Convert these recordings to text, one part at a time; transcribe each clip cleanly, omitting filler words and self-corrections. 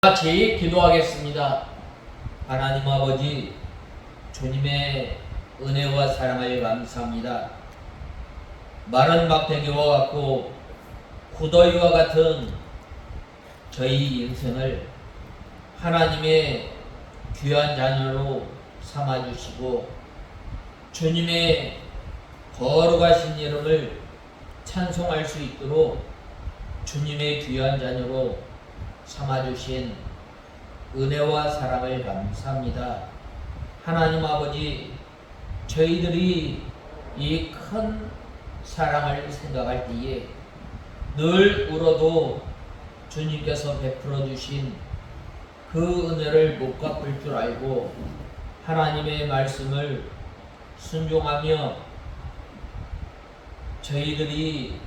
같이 기도하겠습니다. 하나님 아버지, 주님의 은혜와 사랑을 감사합니다. 마른 막대기와 같고 구더기와 같은 저희 인생을 하나님의 귀한 자녀로 삼아주시고 주님의 거룩하신 이름을 찬송할 수 있도록 주님의 귀한 자녀로 삼아주신 은혜와 사랑을 감사합니다. 하나님 아버지, 저희들이 이 큰 사랑을 생각할 때에 늘 울어도 주님께서 베풀어 주신 그 은혜를 못 갚을 줄 알고 하나님의 말씀을 순종하며 저희들이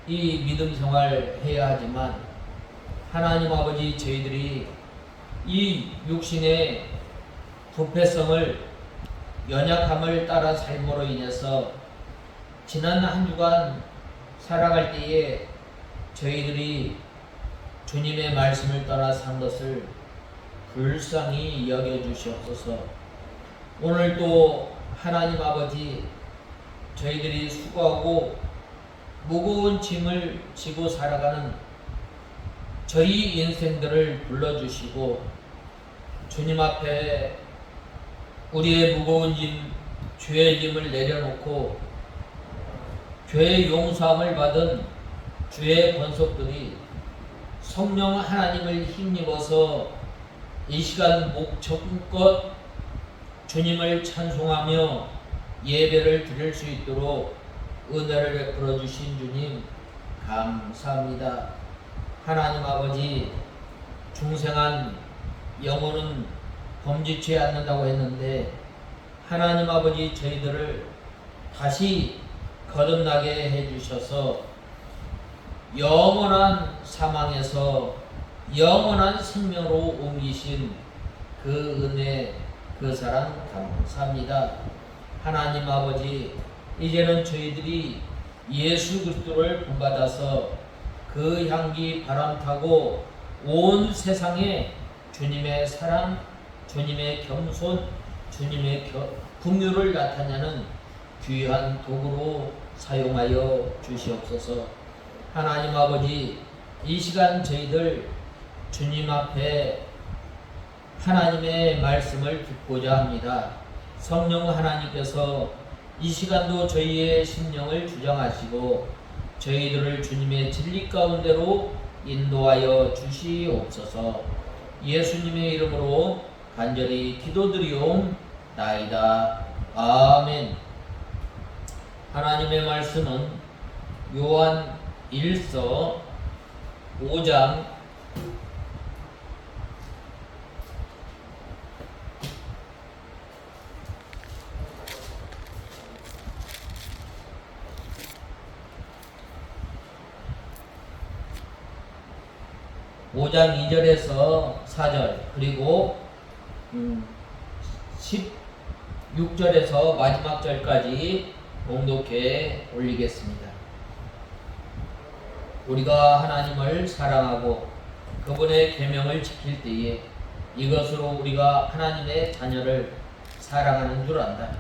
이 믿음 생활 해야 하지만 하나님 아버지, 저희들이 이 육신의 부패성을 연약함을 따라 삶으로 인해서 지난 한 주간 살아갈 때에 저희들이 주님의 말씀을 따라 산 것을 불쌍히 여겨주시옵소서. 오늘도 하나님 아버지, 저희들이 수고하고 무거운 짐을 지고 살아가는 저희 인생들을 불러주시고 주님 앞에 우리의 무거운 짐, 죄의 짐을 내려놓고 죄의 용서함을 받은 주의 권속들이 성령 하나님을 힘입어서 이 시간 목적껏 주님을 찬송하며 예배를 드릴 수 있도록 은혜를 베풀어 주신 주님 감사합니다. 하나님 아버지, 중생한 영혼은 범죄치 않는다고 했는데 하나님 아버지, 저희들을 다시 거듭나게 해주셔서 영원한 사망에서 영원한 생명으로 옮기신 그 은혜, 그 사랑 감사합니다. 하나님 아버지, 이제는 저희들이 예수 그리스도를 본받아서 그 향기 바람 타고 온 세상에 주님의 사랑, 주님의 겸손, 주님의 긍휼을 나타내는 귀한 도구로 사용하여 주시옵소서. 하나님 아버지, 이 시간 저희들 주님 앞에 하나님의 말씀을 듣고자 합니다. 성령 하나님께서 이 시간도 저희의 심령을 주장하시고 저희들을 주님의 진리 가운데로 인도하여 주시옵소서. 예수님의 이름으로 간절히 기도드리옵나이다. 아멘. 하나님의 말씀은 요한 1서 5장 5장 2절에서 4절 그리고 16절에서 마지막 절까지 봉독해 올리겠습니다. 우리가 하나님을 사랑하고 그분의 계명을 지킬 때에 이것으로 우리가 하나님의 자녀를 사랑하는 줄 안다.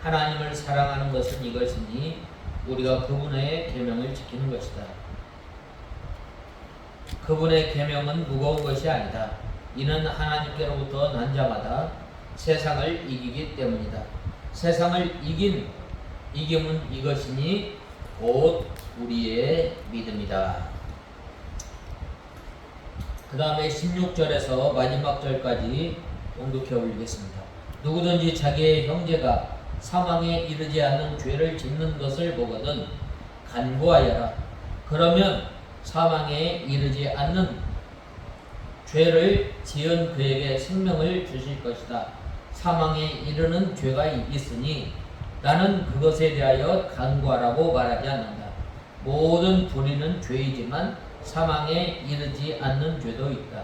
하나님을 사랑하는 것은 이것이니 우리가 그분의 계명을 지키는 것이다. 그분의 계명은 무거운 것이 아니다. 이는 하나님께로부터 난 자마다 세상을 이기기 때문이다. 세상을 이김은 이것이니 곧 우리의 믿음이다. 그 다음에 16절에서 마지막 절까지 봉독해 올리겠습니다. 누구든지 자기의 형제가 사망에 이르지 않는 죄를 짓는 것을 보거든 간구하여라. 그러면 사망에 이르지 않는 죄를 지은 그에게 생명을 주실 것이다. 사망에 이르는 죄가 있으니 나는 그것에 대하여 간구하라고 말하지 않는다. 모든 불의는 죄이지만 사망에 이르지 않는 죄도 있다.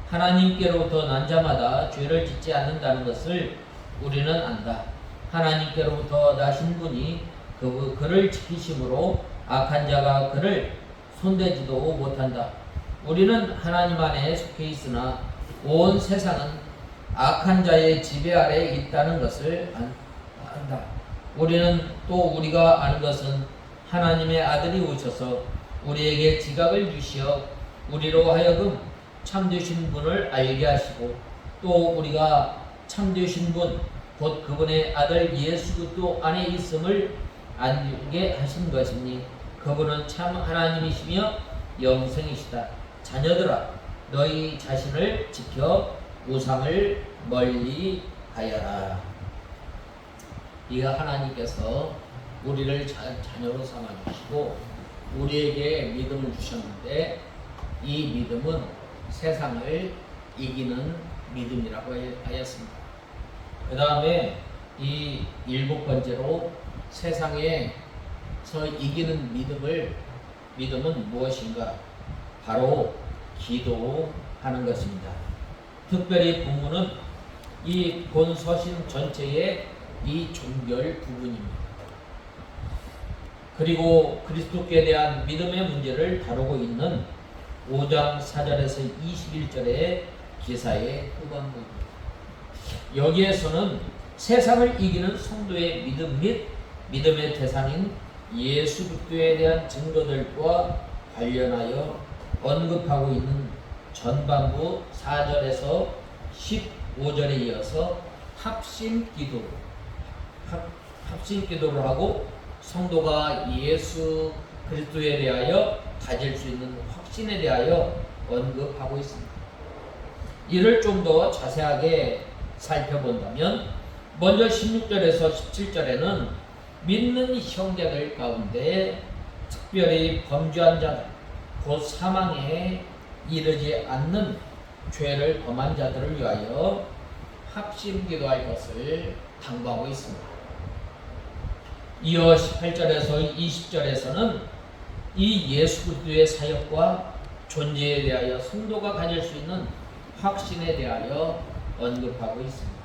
하나님께로부터 난 자마다 죄를 짓지 않는다는 것을 우리는 안다. 하나님께로부터 나신 분이 그를 지키심으로 악한 자가 그를 손대지도 못한다. 우리는 하나님 안에 속해 있으나 온 세상은 악한 자의 지배 아래에 있다는 것을 안다. 우리는 또 우리가 아는 것은 하나님의 아들이 오셔서 우리에게 지각을 주시어 우리로 하여금 참되신 분을 알게 하시고 또 우리가 참되신 분 곧 그분의 아들 예수 그리스도 안에 있음을 알게 하신 것이니 그분은 참 하나님이시며 영생이시다. 자녀들아 너희 자신을 지켜 우상을 멀리 하여라. 이가 하나님께서 우리를 자녀로 삼아주시고 우리에게 믿음을 주셨는데 이 믿음은 세상을 이기는 믿음이라고 하였습니다. 그 다음에 이 7번째로 세상에서 이기는 믿음은 무엇인가? 바로 기도하는 것입니다. 특별히 본문은 이 본 서신 전체의 이 종결 부분입니다. 그리고 그리스도께 대한 믿음의 문제를 다루고 있는 5장 4절에서 21절의 기사의 후반부입니다. 여기에서는 세상을 이기는 성도의 믿음 및 믿음의 대상인 예수 그리스도에 대한 증거들과 관련하여 언급하고 있는 전반부 4절에서 15절에 이어서 합심 기도를 하고 성도가 예수 그리스도에 대하여 가질 수 있는 확신에 대하여 언급하고 있습니다. 이를 좀 더 자세하게 살펴본다면 먼저 16절에서 17절에는 믿는 형제들 가운데 특별히 범죄한 자들 곧 사망에 이르지 않는 죄를 범한 자들을 위하여 합심 기도할 것을 당부하고 있습니다. 이어 18절에서 20절에서는 이 예수 그리스도의 사역과 존재에 대하여 성도가 가질 수 있는 확신에 대하여 언급하고 있습니다.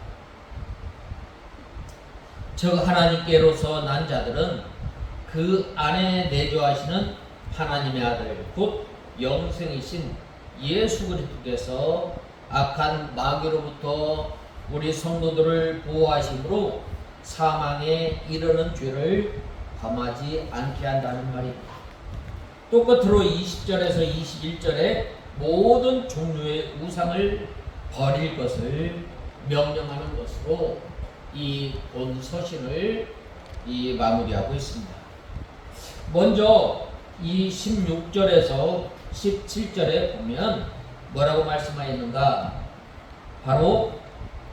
즉 하나님께로서 난 자들은 그 안에 내주하시는 하나님의 아들 곧 영생이신 예수 그리스도께서 악한 마귀로부터 우리 성도들을 보호하심으로 사망에 이르는 죄를 범하지 않게 한다는 말입니다. 또 끝으로 20절에서 21절에 모든 종류의 우상을 버릴 것을 명령하는 것으로 이 본 서신을 마무리하고 있습니다. 먼저 이 16절에서 17절에 보면 뭐라고 말씀하였는가? 바로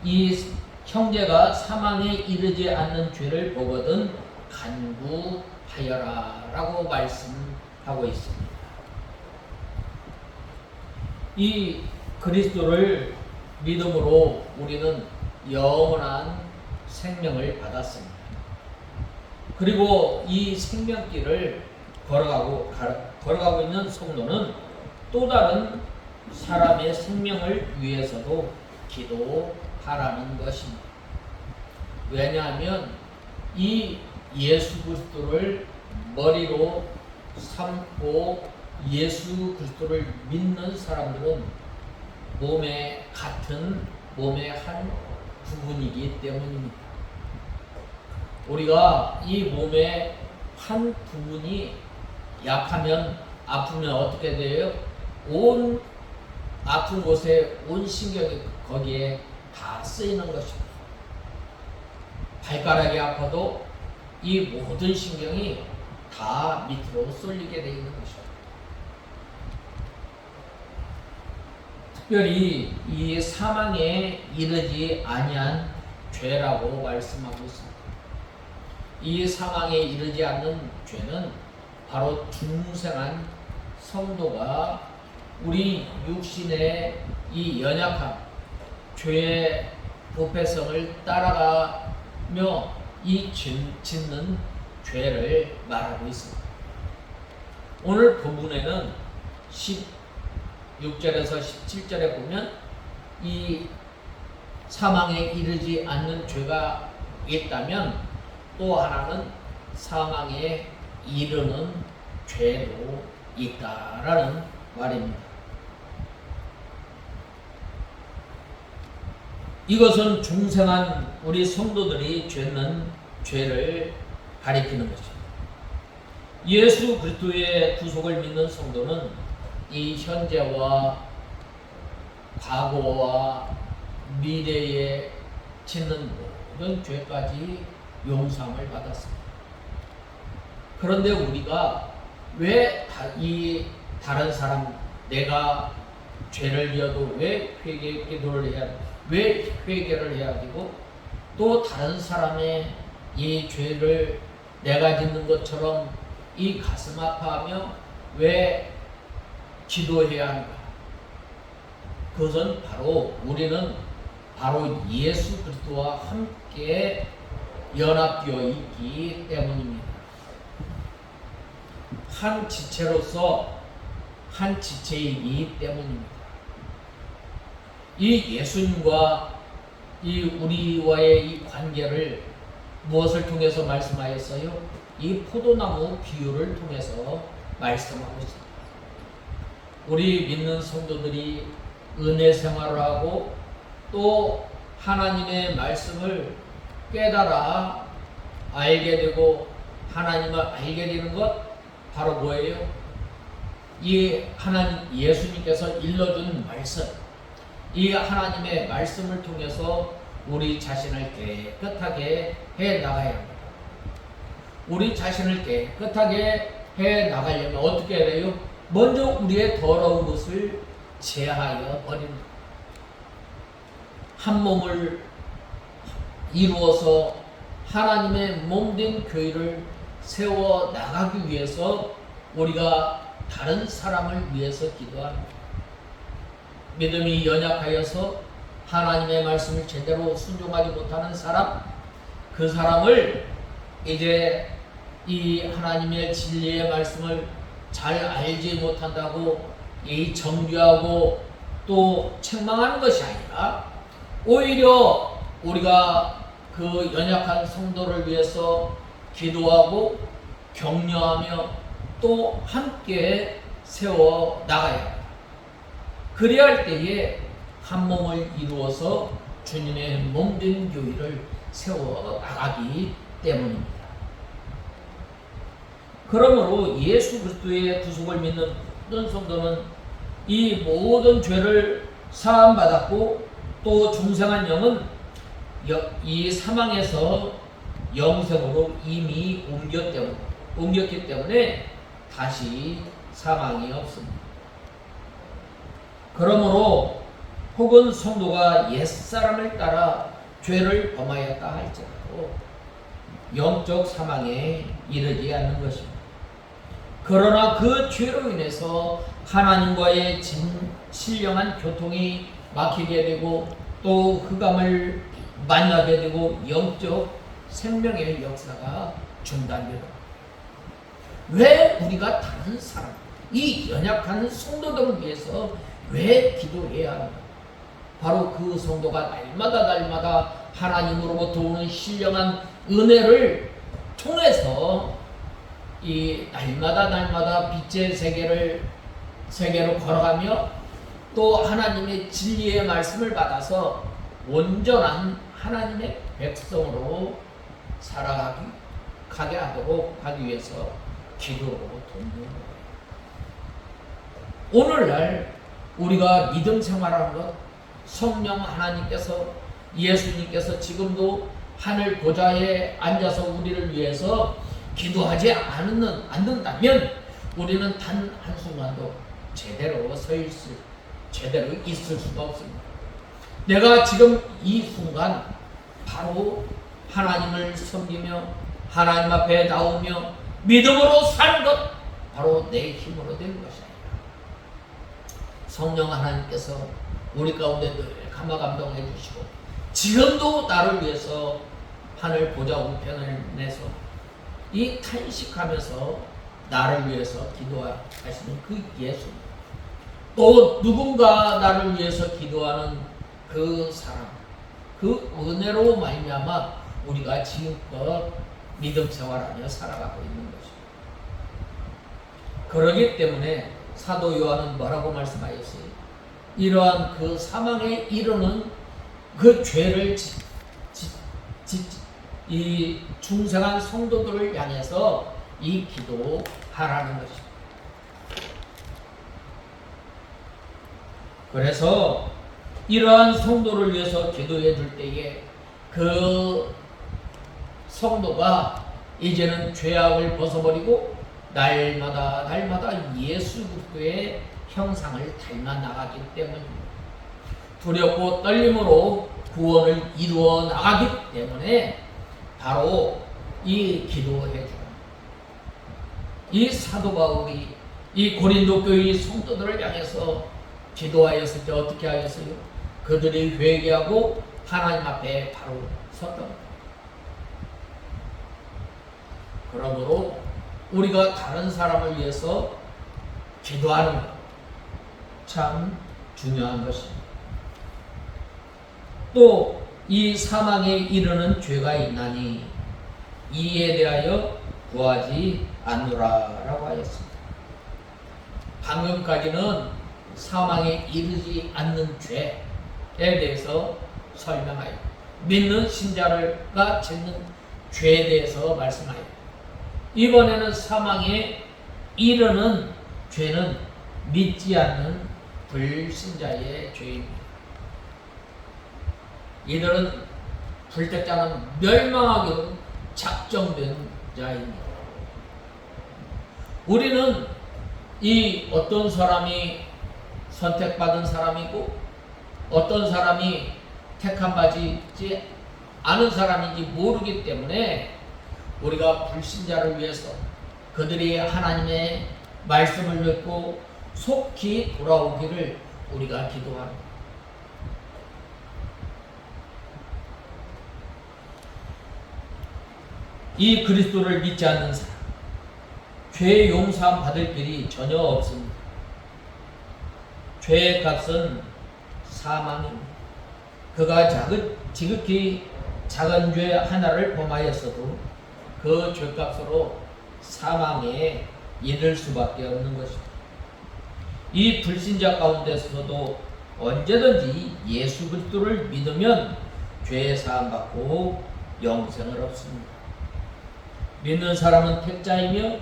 이 형제가 사망에 이르지 않는 죄를 보거든 간구하여라 라고 말씀하고 있습니다. 이 그리스도를 믿음으로 우리는 영원한 생명을 받았습니다. 그리고 이 생명길을 걸어가고 있는 성도는 또 다른 사람의 생명을 위해서도 기도하라는 것입니다. 왜냐하면 이 예수 그리스도를 머리로 삼고 예수 그리스도를 믿는 사람들은 몸의 한 부분이기 때문입니다. 우리가 이 몸의 한 부분이 약하면 아프면 어떻게 돼요? 온 아픈 곳에 온 신경이 거기에 다 쓰이는 것입니다. 발가락이 아파도 이 모든 신경이 다 밑으로 쏠리게 되어 있는 것입니다. 특별히 이 사망에 이르지 아니한 죄라고 말씀하고 있습니다. 이 사망에 이르지 않는 죄는 바로 중생한 성도가 우리 육신의 이 연약함, 죄의 부패성을 따라가며 이 짓는 죄를 말하고 있습니다. 오늘 본문에는 16절에서 17절에 보면 이 사망에 이르지 않는 죄가 있다면 또 하나는 사망에 이르는 죄도 있다라는 말입니다. 이것은 중생한 우리 성도들이 짓는 죄를 가리키는 것입니다. 예수 그리스도의 구속을 믿는 성도는 이 현재와 과거와 미래에 짓는 모든 죄까지 용서함을 받았습니다. 그런데 우리가 왜 이 다른 사람, 내가 죄를 지어도 왜 기도를 해야 돼? 왜 회개를 해야 되고, 또 다른 사람의 이 죄를 내가 짓는 것처럼 이 가슴 아파하며 왜 기도해야 하는가? 그것은 바로 우리는 바로 예수 그리스도와 함께 연합되어 있기 때문입니다. 한 지체로서 한 지체이기 때문입니다. 이 예수님과 이 우리와의 이 관계를 무엇을 통해서 말씀하였어요? 이 포도나무 비유를 통해서 말씀하고 있습니다. 우리 믿는 성도들이 은혜 생활을 하고 또 하나님의 말씀을 깨달아 알게 되고 하나님을 알게 되는 것 바로 뭐예요? 이 하나님 예수님께서 일러준 말씀, 이 하나님의 말씀을 통해서 우리 자신을 깨끗하게 해 나가야 합니다. 우리 자신을 깨끗하게 해 나가려면 어떻게 해야 돼요? 먼저 우리의 더러운 것을 제하여 버리는 것. 한 몸을 이루어서 하나님의 몸된 교회를 세워 나가기 위해서 우리가 다른 사람을 위해서 기도합니다. 믿음이 연약하여서 하나님의 말씀을 제대로 순종하지 못하는 사람, 그 사람을 이제 이 하나님의 진리의 말씀을 잘 알지 못한다고 이 정죄하고 또 책망하는 것이 아니라 오히려 우리가 그 연약한 성도를 위해서 기도하고 격려하며 또 함께 세워 나가야 합니다. 그래야 할 때에 한 몸을 이루어서 주님의 몸된 교회를 세워 나가기 때문입니다. 그러므로 예수 그리스도의 구속을 믿는 모든 성도는 이 모든 죄를 사함받았고 또 중생한 영은 이 사망에서 영생으로 이미 옮겼기 때문에 다시 사망이 없습니다. 그러므로 혹은 성도가 옛사람을 따라 죄를 범하였다 할지라도 영적 사망에 이르지 않는 것입니다. 그러나 그 죄로 인해서 하나님과의 신령한 교통이 막히게 되고 또 흑암을 만나게 되고 영적 생명의 역사가 중단되고, 왜 우리가 다른 사람, 이 연약한 성도들을 위해서 왜 기도해야 하는가? 바로 그 성도가 날마다 하나님으로부터 오는 신령한 은혜를 통해서 이 날마다 빛의 세계로 걸어가며 또 하나님의 진리의 말씀을 받아서 온전한 하나님의 백성으로 살아가게 하도록 하기 위해서 기도로 돕는 거예요. 오늘날 우리가 믿음 생활하는 것, 성령 하나님께서 예수님께서 지금도 하늘 보좌에 앉아서 우리를 위해서 기도하지 않는다면 우리는 단 한순간도 제대로 제대로 있을 수가 없습니다. 내가 지금 이 순간 바로 하나님을 섬기며 하나님 앞에 나오며 믿음으로 사는 것, 바로 내 힘으로 되는 것이 아니라 성령 하나님께서 우리 가운데 늘 감화감동해 주시고 지금도 나를 위해서 하늘 보좌 우편을 내서 이 탄식하면서 나를 위해서 기도하시는 그 예수, 또 누군가 나를 위해서 기도하는 그 사람, 그 은혜로 말미암아 우리가 지금껏 믿음 생활하며 살아가고 있는 것입니다. 그러기 때문에 사도 요한은 뭐라고 말씀하였어요? 이러한 그 사망에 이르는 그 죄를 이 중생한 성도들을 향해서 이 기도하라는 것입니다. 그래서 이러한 성도를 위해서 기도해 줄 때에 그 성도가 이제는 죄악을 벗어버리고 날마다 예수 그리스도의 형상을 닮아 나가기 때문입니다. 두렵고 떨림으로 구원을 이루어 나가기 때문에 바로 이 기도해 주는 이 사도 바울이 이 고린도 교회 성도들을 향해서 기도하였을 때 어떻게 하였어요? 그들이 회개하고 하나님 앞에 바로 섰던 겁니다. 그러므로 우리가 다른 사람을 위해서 기도하는 것 참 중요한 것입니다. 또 이 사망에 이르는 죄가 있나니 이에 대하여 구하지 않노라라고 하였습니다. 방금까지는 사망에 이르지 않는 죄에 대해서 설명하여 믿는 신자가 짓는 죄에 대해서 말씀하여 이번에는 사망에 이르는 죄는 믿지 않는 불신자의 죄입니다. 이들은 불택자는 멸망하기로 작정된 자입니다. 우리는 이 어떤 사람이 선택받은 사람이고 어떤 사람이 택함받지 않은 사람인지 모르기 때문에 우리가 불신자를 위해서 그들이 하나님의 말씀을 듣고 속히 돌아오기를 우리가 기도합니다. 이 그리스도를 믿지 않는 사람, 죄의 용서함 받을 길이 전혀 없습니다. 죄의 값은 사망입니다. 그가 지극히 작은 죄 하나를 범하였어도 그 죄값으로 사망에 이를 수밖에 없는 것입니다. 이 불신자 가운데서도 언제든지 예수 그리스도를 믿으면 죄 사함 받고 영생을 얻습니다. 믿는 사람은 택자이며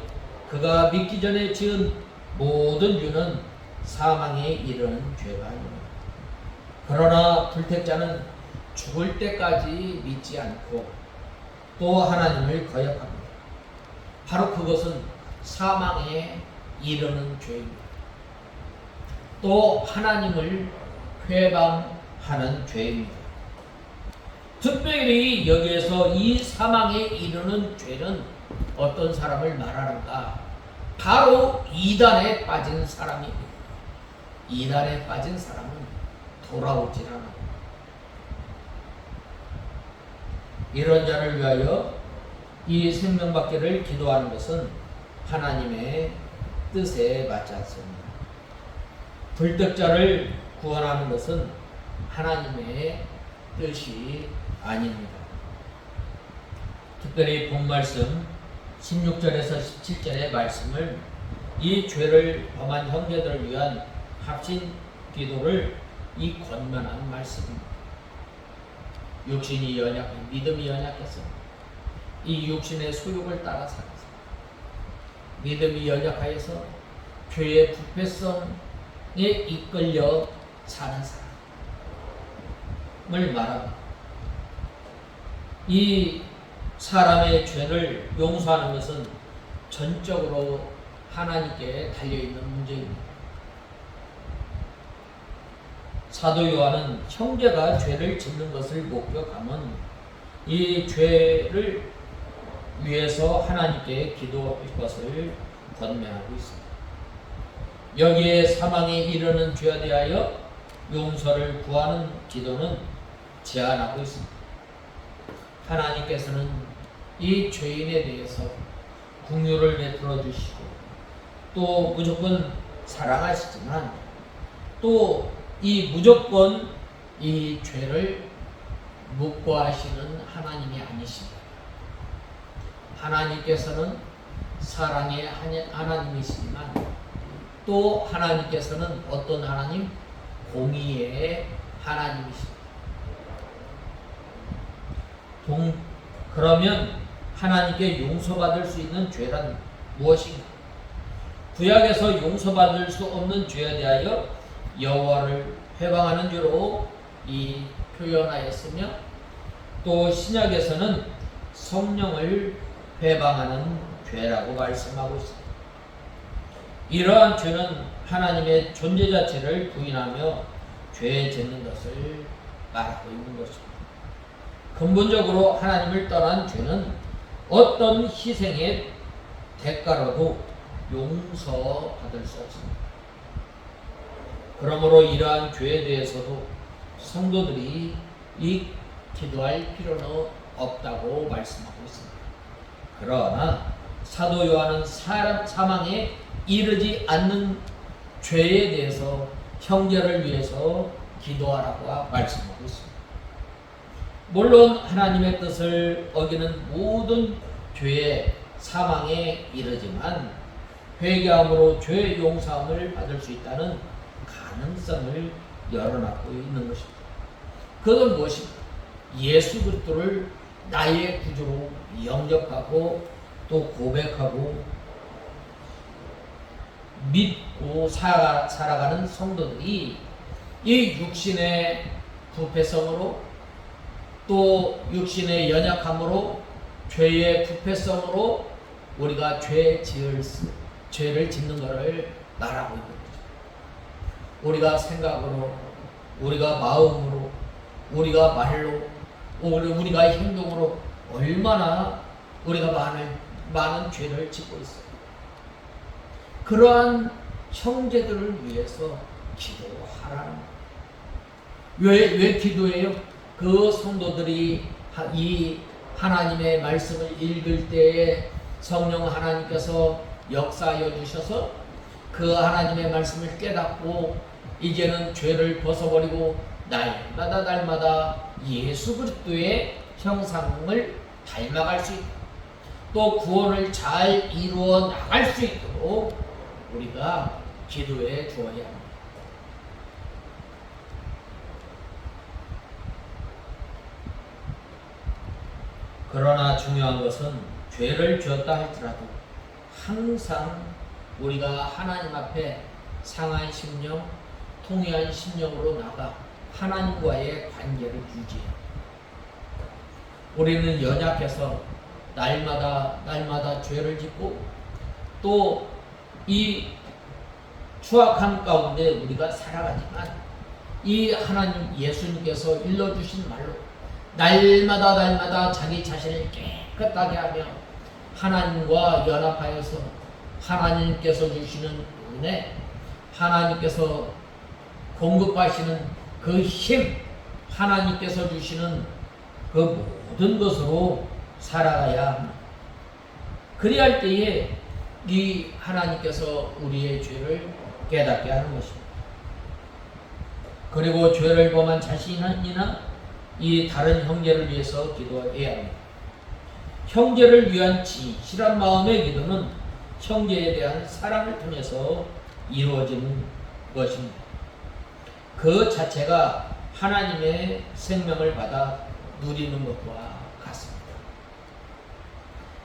그가 믿기 전에 지은 모든 죄는 사망에 이르는 죄가 아닙니다. 그러나 불택자는 죽을 때까지 믿지 않고 또 하나님을 거역합니다. 바로 그것은 사망에 이르는 죄입니다. 또 하나님을 회방하는 죄입니다. 특별히 여기에서 이 사망에 이르는 죄는 어떤 사람을 말하는가? 바로 이단에 빠진 사람입니다. 이단에 빠진 사람은 돌아오질 않아. 이런 자를 위하여 이 생명받기를 기도하는 것은 하나님의 뜻에 맞지 않습니다. 불택자를 구원하는 것은 하나님의 뜻이 아닙니다. 특별히 본 말씀 16절에서 17절의 말씀을 이 죄를 범한 형제들을 위한 합신 기도를 이 권면한 말씀입니다. 육신이 연약해 믿음이 연약해서 이 육신의 소욕을 따라 살아서 믿음이 연약하여서 죄의 부패성에 이끌려 사는 사람을 말합니다. 이 사람의 죄를 용서하는 것은 전적으로 하나님께 달려있는 문제입니다. 사도 요한은 형제가 죄를 짓는 것을 목격하면 이 죄를 위해서 하나님께 기도할 것을 권면하고 있습니다. 여기에 사망에 이르는 죄에 대하여 용서를 구하는 기도는 제한하고 있습니다. 하나님께서는 이 죄인에 대해서 긍휼을 베풀어 주시고 또 무조건 사랑하시지만 또 이 무조건 이 죄를 묵과하시는 하나님이 아니십니다. 하나님께서는 사랑의 하나님이시지만 또 하나님께서는 어떤 하나님? 공의의 하나님이십니다. 그러면 하나님께 용서받을 수 있는 죄란 무엇인가? 구약에서 용서받을 수 없는 죄에 대하여 여호와를 회방하는 죄로 이 표현하였으며, 또 신약에서는 성령을 회방하는 죄라고 말씀하고 있습니다. 이러한 죄는 하나님의 존재 자체를 부인하며 죄에 짓는 것을 말하고 있는 것입니다. 근본적으로 하나님을 떠난 죄는 어떤 희생의 대가로도 용서받을 수 없습니다. 그러므로 이러한 죄에 대해서도 성도들이 기도할 필요는 없다고 말씀하고 있습니다. 그러나 사도 요한은 사망에 이르지 않는 죄에 대해서 형제를 위해서 기도하라고 말씀하고 있습니다. 물론 하나님의 뜻을 어기는 모든 죄의 사망에 이르지만 회개함으로 죄 용서함을 받을 수 있다는 가능성을 열어놓고 있는 것입니다. 그것은 무엇입니까? 예수 그리스도를 나의 구주로 영접하고 또 고백하고 믿고 살아가는 성도들이 이 육신의 부패성으로 또 육신의 연약함으로 죄의 부패성으로 우리가 죄를 짓는 것을 말하고 있는 거죠. 우리가 생각으로, 우리가 마음으로, 우리가 말로, 우리가 행동으로 얼마나 우리가 많은 죄를 짓고 있어요. 그러한 형제들을 위해서 기도하라는 거예요. 왜 기도해요? 그 성도들이 이 하나님의 말씀을 읽을 때에 성령 하나님께서 역사하여 주셔서 그 하나님의 말씀을 깨닫고 이제는 죄를 벗어버리고 날마다 예수 그리스도의 형상을 닮아갈 수 있고 또 구원을 잘 이루어 나갈 수 있도록 우리가 기도해 주어야 합니다. 그러나 중요한 것은 죄를 지었다 할지라도 항상 우리가 하나님 앞에 상한 심령, 통회한 심령으로 나가 하나님과의 관계를 유지해요. 우리는 연약해서 날마다 죄를 짓고 또 이 추악한 가운데 우리가 살아가지만 이 하나님 예수님께서 일러주신 말로 날마다 자기 자신을 깨끗하게 하며 하나님과 연합하여서 하나님께서 주시는 은혜, 하나님께서 공급하시는 그 힘, 하나님께서 주시는 그 모든 것으로 살아가야 합니다. 그리할 때에 이 하나님께서 우리의 죄를 깨닫게 하는 것입니다. 그리고 죄를 범한 자신이나 이 다른 형제를 위해서 기도해야 합니다. 형제를 위한 진실한 마음의 기도는 형제에 대한 사랑을 통해서 이루어지는 것입니다. 그 자체가 하나님의 생명을 받아 누리는 것과 같습니다.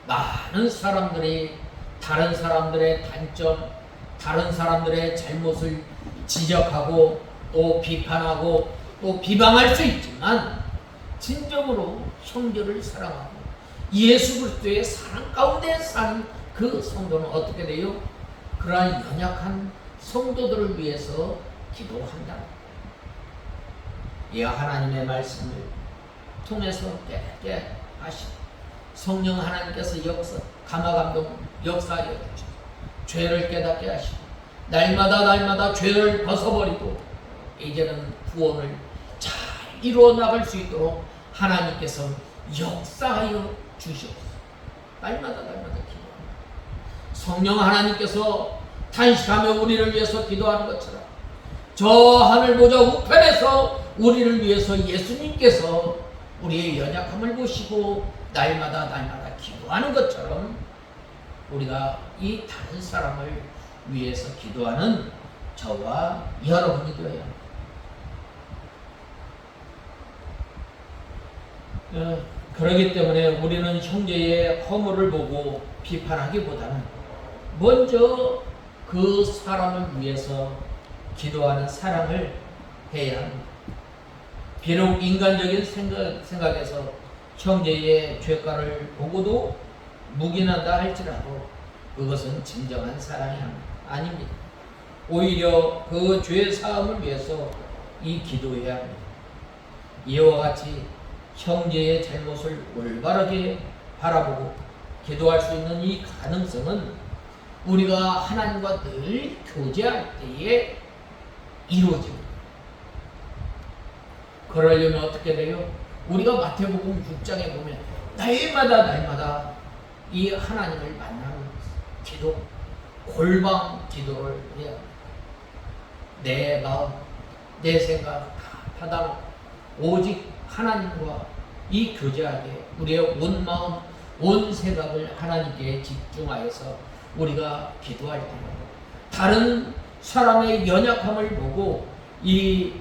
많은 사람들이 다른 사람들의 단점, 다른 사람들의 잘못을 지적하고 또 비판하고 또 비방할 수 있지만 진정으로 형제를 사랑하고 예수 그리스도의 사랑 가운데 산 그 성도는 어떻게 돼요? 그러한 연약한 성도들을 위해서 기도한다. 이 하나님의 말씀을 통해서 깨닫게 하시고 성령 하나님께서 감화감동 역사하여 주시고 죄를 깨닫게 하시고 날마다 죄를 벗어버리고 이제는 구원을 잘 이루어 나갈 수 있도록 하나님께서 역사하여 주시옵소서. 날마다 기도합니다. 성령 하나님께서 탄식하며 우리를 위해서 기도하는 것처럼 저 하늘 보좌 우편에서 우리를 위해서 예수님께서 우리의 연약함을 보시고 날마다 기도하는 것처럼 우리가 이 다른 사람을 위해서 기도하는 저와 여러분이 되어야 합니다. 그렇기 때문에 우리는 형제의 허물을 보고 비판하기보다는 먼저 그 사람을 위해서 기도하는 사랑을 해야 합니다. 비록 인간적인 생각에서 형제의 죄가를 보고도 묵인한다 할지라도 그것은 진정한 사랑이 아닙니다. 오히려 그 죄 사함을 위해서 이 기도해야 합니다. 이와 같이 형제의 잘못을 올바르게 바라보고 기도할 수 있는 이 가능성은 우리가 하나님과 늘 교제할 때에 이루어집니다. 그러려면 어떻게 돼요? 우리가 마태복음 6장에 보면 날마다 이 하나님을 만나는 기도, 골방 기도를 해야 합니다. 내 마음, 내 생각 다 닫아놓고 오직 하나님과 이 교제하게 우리의 온 마음, 온 생각을 하나님께 집중하여서 우리가 기도할 때 다른 사람의 연약함을 보고 이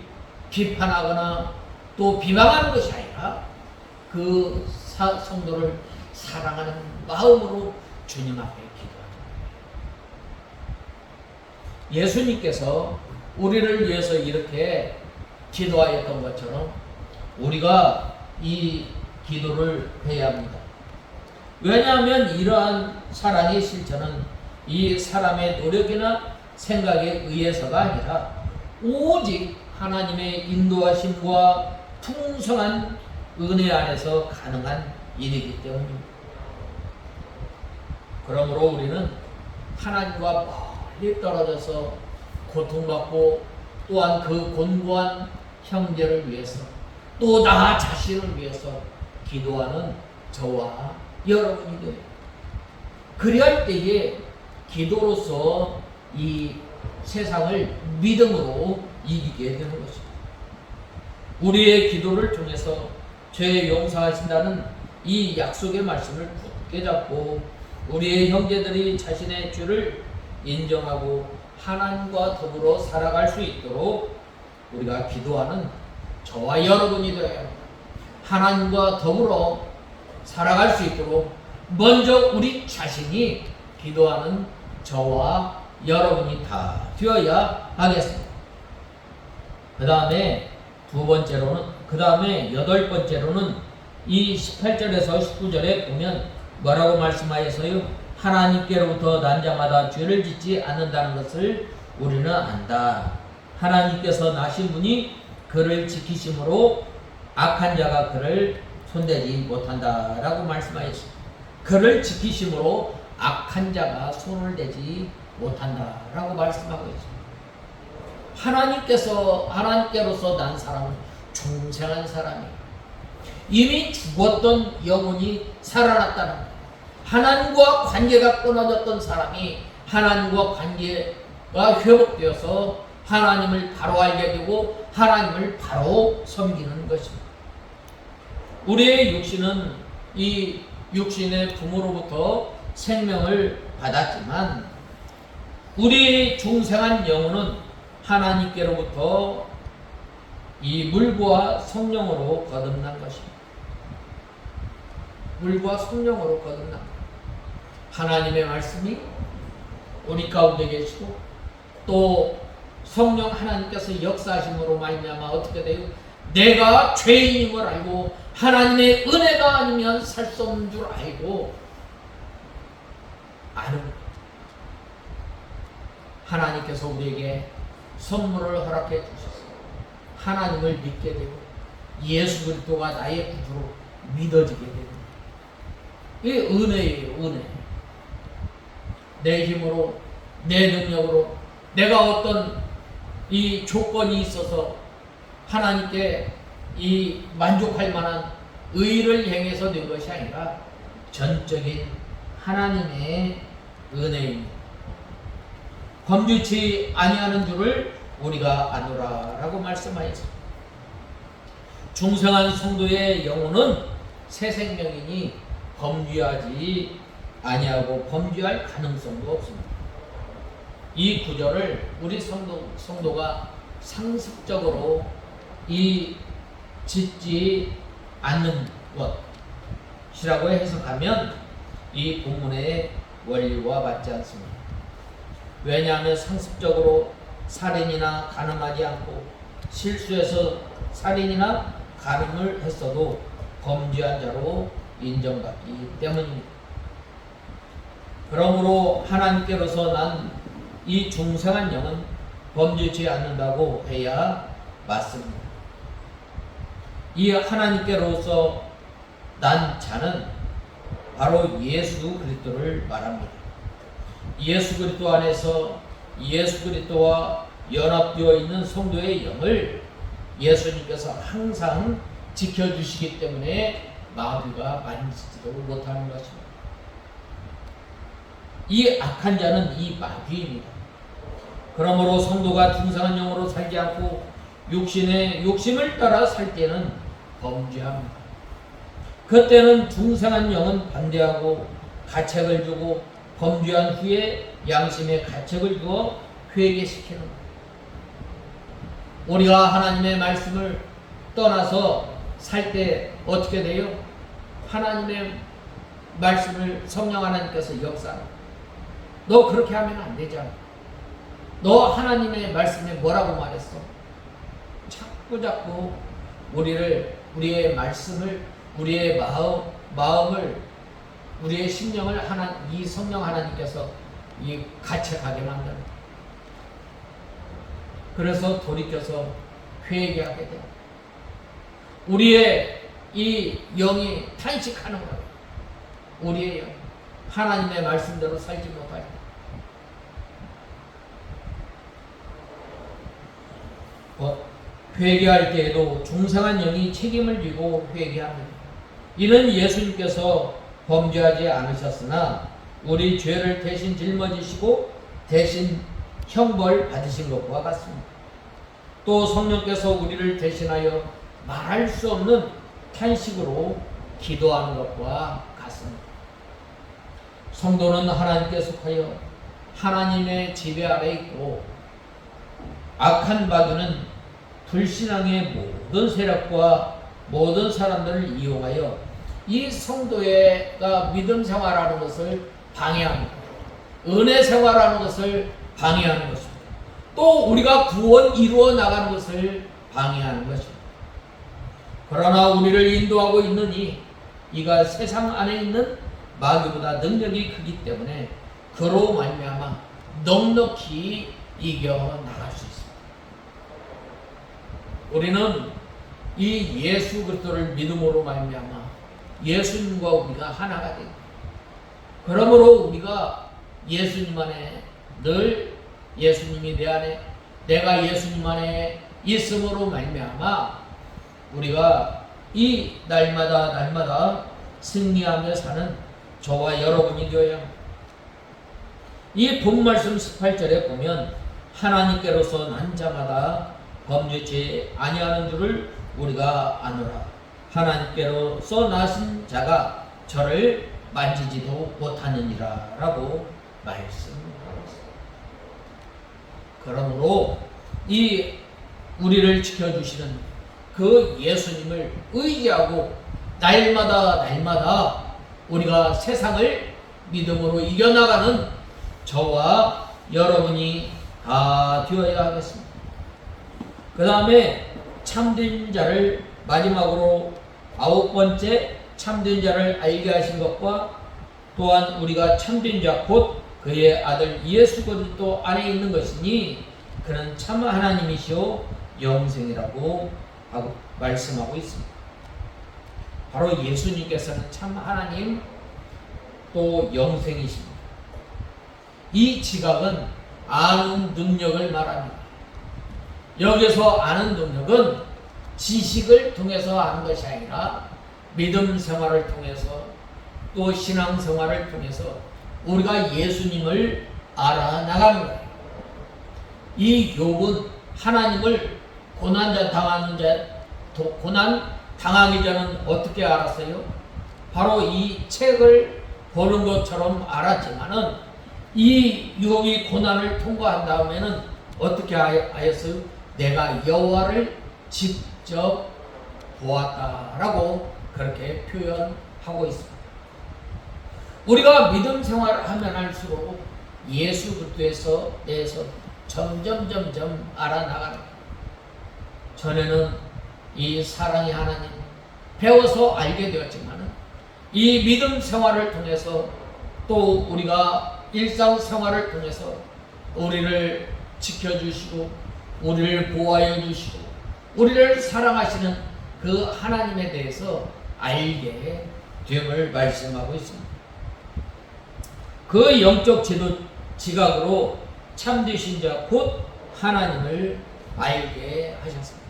비판하거나 또 비방하는 것이 아니라 그 성도를 사랑하는 마음으로 주님 앞에 기도합니다. 예수님께서 우리를 위해서 이렇게 기도하였던 것처럼 우리가 이 기도를 해야 합니다. 왜냐하면 이러한 사랑의 실천은 이 사람의 노력이나 생각에 의해서가 아니라 오직 하나님의 인도하심과 풍성한 은혜 안에서 가능한 일이기 때문입니다. 그러므로 우리는 하나님과 멀리 떨어져서 고통받고 또한 그 곤고한 형제를 위해서 또 나 자신을 위해서 기도하는 저와 여러분이 돼요. 그리할 때에 기도로서 이 세상을 믿음으로 이기게 되는 것입니다. 우리의 기도를 통해서 죄 용서하신다는 이 약속의 말씀을 굳게 잡고 우리의 형제들이 자신의 죄를 인정하고 하나님과 더불어 살아갈 수 있도록 우리가 기도하는 저와 여러분이 되어야 합니다. 하나님과 더불어 살아갈 수 있도록 먼저 우리 자신이 기도하는 저와 여러분이 다 되어야 하겠습니다. 그 다음에 여덟 번째로는 이 18절에서 19절에 보면 뭐라고 말씀하여서요? 하나님께로부터 난 자마다 죄를 짓지 않는다는 것을 우리는 안다. 하나님께서 나신 분이 그를 지키심으로 악한 자가 그를 손대지 못한다라고 말씀하였습니다. 그를 지키심으로 악한 자가 손을 대지 못한다라고 말씀하고 있습니다. 하나님께로서 난 사람은 중생한 사람이에요. 이미 죽었던 영혼이 살아났다는 거예요. 하나님과 관계가 끊어졌던 사람이 하나님과 관계가 회복되어서 하나님을 바로 알게 되고 하나님을 바로 섬기는 것입니다. 우리의 육신은 이 육신의 부모로부터 생명을 받았지만 우리 중생한 영혼은 하나님께로부터 이 물과 성령으로 거듭난 것입니다. 물과 성령으로 거듭난 것. 하나님의 말씀이 우리 가운데 계시고 또 성령 하나님께서 역사하심으로 말미암아 어떻게 돼요? 내가 죄인임을 알고 하나님의 은혜가 아니면 살 수 없는 줄 알고 아는 하나님께서 우리에게 선물을 허락해 주셔서 하나님을 믿게 되고 예수 그리스도가 나의 구주로 믿어지게 됩니다. 이게 은혜예요, 은혜. 내 힘으로, 내 능력으로 내가 어떤 이 조건이 있어서 하나님께 이 만족할 만한 의를 행해서 된 것이 아니라 전적인 하나님의 은혜입니다. 범죄치 아니하는 줄을 우리가 아노라라고 말씀하였습니다. 중생한 성도의 영혼은 새 생명이니 범죄하지 아니하고 범죄할 가능성도 없습니다. 이 구절을 우리 성도가 상습적으로 이 짓지 않는 것, 것이라고 해석하면 이 본문의 원리와 맞지 않습니다. 왜냐하면 상습적으로 살인이나 간음하지 않고 실수해서 살인이나 간음을 했어도 범죄한 자로 인정받기 때문입니다. 그러므로 하나님께로서 난 이 중생한 영은 범죄치 않는다고 해야 맞습니다. 이 하나님께로서 난 자는 바로 예수 그리스도를 말합니다. 예수 그리스도 안에서 예수 그리스도와 연합되어 있는 성도의 영을 예수님께서 항상 지켜주시기 때문에 마귀가 만지지도 못하는 것입니다. 이 악한 자는 이 마귀입니다. 그러므로 성도가 중상한 영으로 살지 않고 육신의 욕심을 따라 살 때는 범죄합니다. 그때는 중상한 영은 반대하고 가책을 주고 범죄한 후에 양심에 가책을 주어 회개시키는 거예요. 우리가 하나님의 말씀을 떠나서 살 때 어떻게 돼요? 하나님의 말씀을 성령 하나님께서 역사합니다. 너 그렇게 하면 안 되잖아. 너 하나님의 말씀에 뭐라고 말했어? 자꾸 우리의 말씀을, 우리의 마음을, 우리의 심령을 이 성령 하나님께서 이 가책하게 만드는. 그래서 돌이켜서 회개하게 돼요. 우리의 이 영이 탄식하는 거예요. 우리의 영, 하나님의 말씀대로 살지 못할 때. 회개할 때에도 중상한 영이 책임을 지고 회개합니다. 이는 예수님께서 범죄하지 않으셨으나 우리 죄를 대신 짊어지시고 대신 형벌 받으신 것과 같습니다. 또 성령께서 우리를 대신하여 말할 수 없는 탄식으로 기도하는 것과 같습니다. 성도는 하나님께 속하여 하나님의 지배 아래 있고 악한 마귀는 불신앙의 모든 세력과 모든 사람들을 이용하여 이 성도가 믿음 생활하는 것을 방해합니다. 은혜 생활하는 것을 방해하는 것입니다. 또 우리가 구원 이루어 나가는 것을 방해하는 것입니다. 그러나 우리를 인도하고 있는 이가 세상 안에 있는 마귀보다 능력이 크기 때문에 그로 말미암아 넉넉히 이겨 나갈 수 있습니다. 우리는 이 예수 그리스도를 믿음으로 말미암아 예수님과 우리가 하나가 됩니다. 그러므로 우리가 예수님 안에 늘 예수님이 내 안에, 내가 예수님 안에 있음으로 말미암아 우리가 이 날마다 승리하며 사는 저와 여러분이 되어야 합니다. 이 본말씀 18절에 보면 하나님께로서 난 자마다 범죄치 아니하는 줄을 우리가 아노라. 하나님께로서 나신 자가 저를 만지지도 못하느니라 라고 말씀합니다. 그러므로 이 우리를 지켜주시는 그 예수님을 의지하고 날마다 우리가 세상을 믿음으로 이겨나가는 저와 여러분이 다 되어야 하겠습니다. 그 다음에 참된 자를 마지막으로 9번째 참된 자를 알게 하신 것과 또한 우리가 참된 자 곧 그의 아들 예수 그리스도 안에 있는 것이니 그는 참 하나님이시오 영생이라고 하고 말씀하고 있습니다. 바로 예수님께서는 참 하나님 또 영생이십니다. 이 지각은 아는 능력을 말합니다. 여기서 아는 능력은 지식을 통해서 아는 것이 아니라 믿음 생활을 통해서 또 신앙 생활을 통해서 우리가 예수님을 알아나가는 거예요. 이 욥은 하나님을 고난 당하기 전은 어떻게 알았어요? 바로 이 책을 보는 것처럼 알았지만은 이 욥이 고난을 통과한 다음에는 어떻게 하였어요? 내가 여호와를 직접 보았다라고 그렇게 표현하고 하고 있습니다. 우리가 믿음 생활을 하면 할수록 예수 그리스도에서 대해서 점점 알아나가는 거예요. 전에는 이 사랑의 하나님 배워서 알게 되었지만 이 믿음 생활을 통해서 또 우리가 일상생활을 통해서 우리를 지켜주시고 우리를 보호하여 주시고 우리를 사랑하시는 그 하나님에 대해서 알게 됨을 말씀하고 있습니다. 그 영적 지각으로 참되신 자 곧 하나님을 알게 하셨습니다.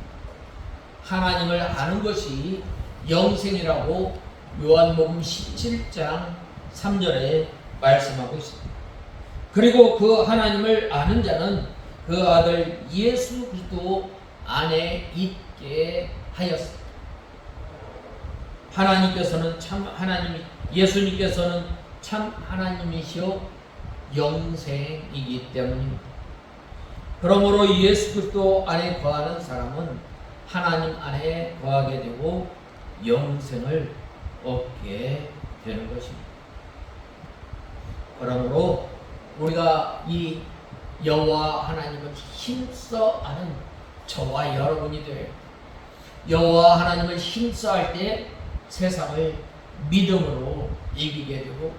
하나님을 아는 것이 영생이라고 요한복음 17장 3절에 말씀하고 있습니다. 그리고 그 하나님을 아는 자는 그 아들 예수 그리스도 안에 있게 하였습니다. 하나님께서는 참 하나님이, 예수님께서는 참 하나님이시요 영생이기 때문입니다. 그러므로 예수 그리스도 안에 거하는 사람은 하나님 안에 거하게 되고 영생을 얻게 되는 것입니다. 그러므로 우리가 이 여호와 하나님을 힘써 아는 저와 여러분이 되어요. 여호와 하나님을 힘써 할 때 세상을 믿음으로 이기게 되고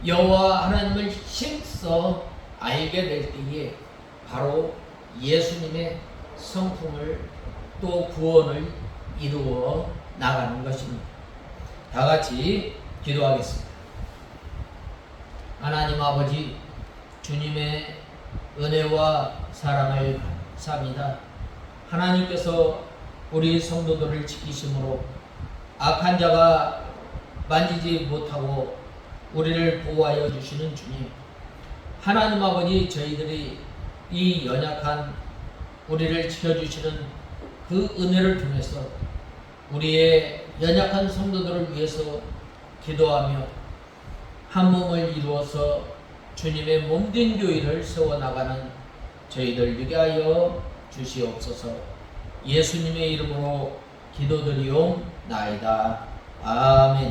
여호와 하나님을 힘써 알게 될 때에 바로 예수님의 성품을 또 구원을 이루어 나가는 것입니다. 다 같이 기도하겠습니다. 하나님 아버지, 주님의 은혜와 사랑을 감사합니다. 하나님께서 우리 성도들을 지키심으로 악한 자가 만지지 못하고 우리를 보호하여 주시는 주님, 하나님 아버지, 저희들이 이 연약한 우리를 지켜주시는 그 은혜를 통해서 우리의 연약한 성도들을 위해서 기도하며 한 몸을 이루어서 주님의 몸된 교회를 세워나가는 저희들 되게 하여 주시옵소서. 예수님의 이름으로 기도드리옵나이다. 아멘.